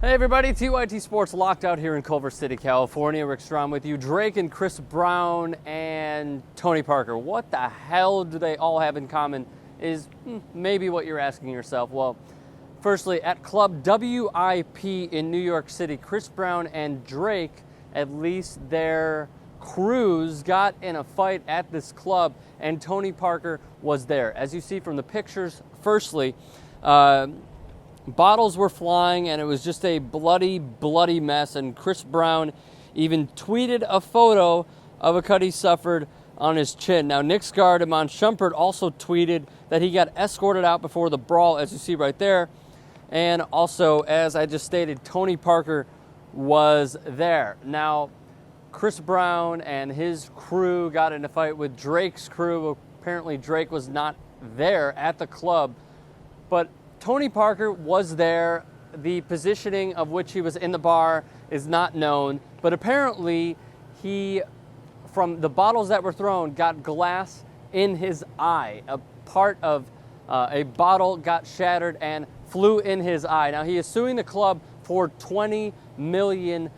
Hey everybody, TYT Sports locked out here in Culver City, California. Rick Strom with you. Drake and Chris Brown and Tony Parker. What the hell do they all have in common is maybe what you're asking yourself. Well, firstly, at Club W.i.P in New York City, Chris Brown and Drake, at least their crews, got in a fight at this club, and Tony Parker was there. As you see from the pictures, firstly, bottles were flying, and it was just a bloody mess. And Chris Brown even tweeted a photo of a cut he suffered on his chin. Now, Knicks guard Iman Shumpert also tweeted that he got escorted out before the brawl, as you see right there. And also, as I just stated, Tony Parker was there. Now, Chris Brown and his crew got in a fight with Drake's crew. Apparently, Drake was not there at the club, but Tony Parker was there. The positioning of which he was in the bar is not known, but apparently he, from the bottles that were thrown, got glass in his eye. A part of a bottle got shattered and flew in his eye. Now, he is suing the club for $20 million.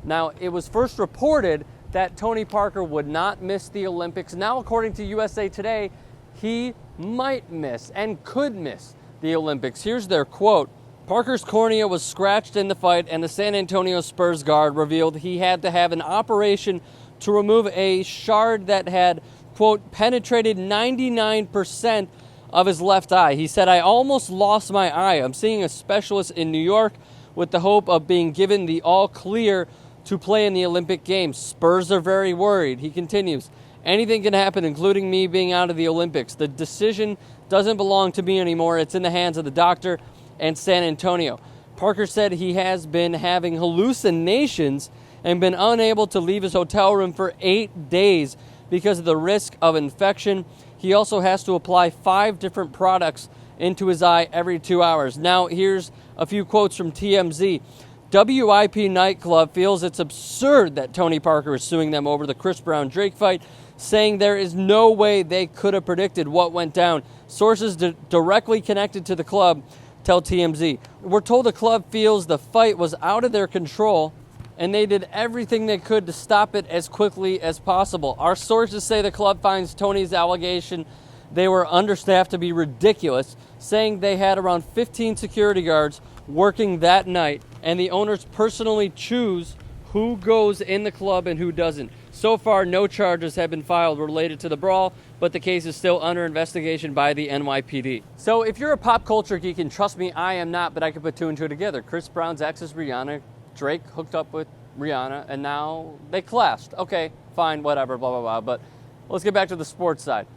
Now, it was first reported that Tony Parker would not miss the Olympics. Now, according to USA Today, he might miss and could miss the Olympics. Here's their quote. Parker's cornea was scratched in the fight, and the San Antonio Spurs guard revealed he had to have an operation to remove a shard that had, quote, penetrated 99% of his left eye. He said, "I almost lost my eye. I'm seeing a specialist in New York with the hope of being given the all clear to play in the Olympic Games. Spurs are very worried." He continues, "Anything can happen, including me being out of the Olympics. The decision doesn't belong to me anymore. It's in the hands of the doctor and San Antonio." Parker said he has been having hallucinations and been unable to leave his hotel room for 8 days because of the risk of infection. He also has to apply 5 different products into his eye every 2 hours. Now, here's a few quotes from TMZ. W.i.P nightclub feels it's absurd that Tony Parker is suing them over the Chris Brown-Drake fight, saying there is no way they could have predicted what went down. Sources directly connected to the club tell TMZ. We're told the club feels the fight was out of their control and they did everything they could to stop it as quickly as possible. Our sources say the club finds Tony's allegation they were understaffed to be ridiculous, saying they had around 15 security guards working that night, and the owners personally choose who goes in the club and who doesn't. So far, no charges have been filed related to the brawl, but the case is still under investigation by the NYPD. So if you're a pop culture geek, and trust me, I am not, but I can put 2 and 2 together. Chris Brown's ex is Rihanna, Drake hooked up with Rihanna, and now they clashed. Okay, fine, whatever, blah, blah, blah. But let's get back to the sports side.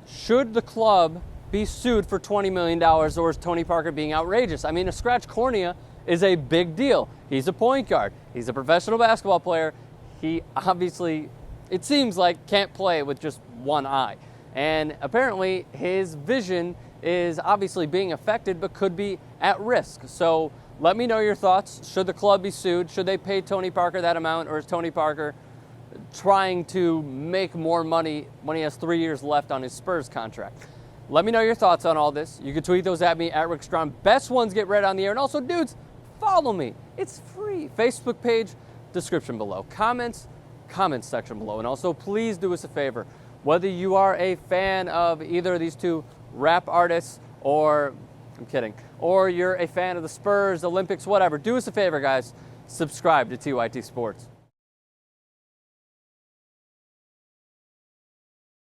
Should the club be sued for $20 million, or is Tony Parker being outrageous? I mean, a scratched cornea is a big deal. He's a point guard. He's a professional basketball player. He obviously, it seems like, can't play with just one eye. And apparently his vision is obviously being affected, but could be at risk. So let me know your thoughts. Should the club be sued? Should they pay Tony Parker that amount, or is Tony Parker trying to make more money when he has 3 years left on his Spurs contract? Let me know your thoughts on all this. You can tweet those at me, at Rick Strom. Best ones get read on the air. And also, dudes, follow me. It's free. Facebook page, description below. Comments section below. And also, please do us a favor. Whether you are a fan of either of these 2 rap artists, or, I'm kidding, or you're a fan of the Spurs, Olympics, whatever, do us a favor, guys. Subscribe to TYT Sports.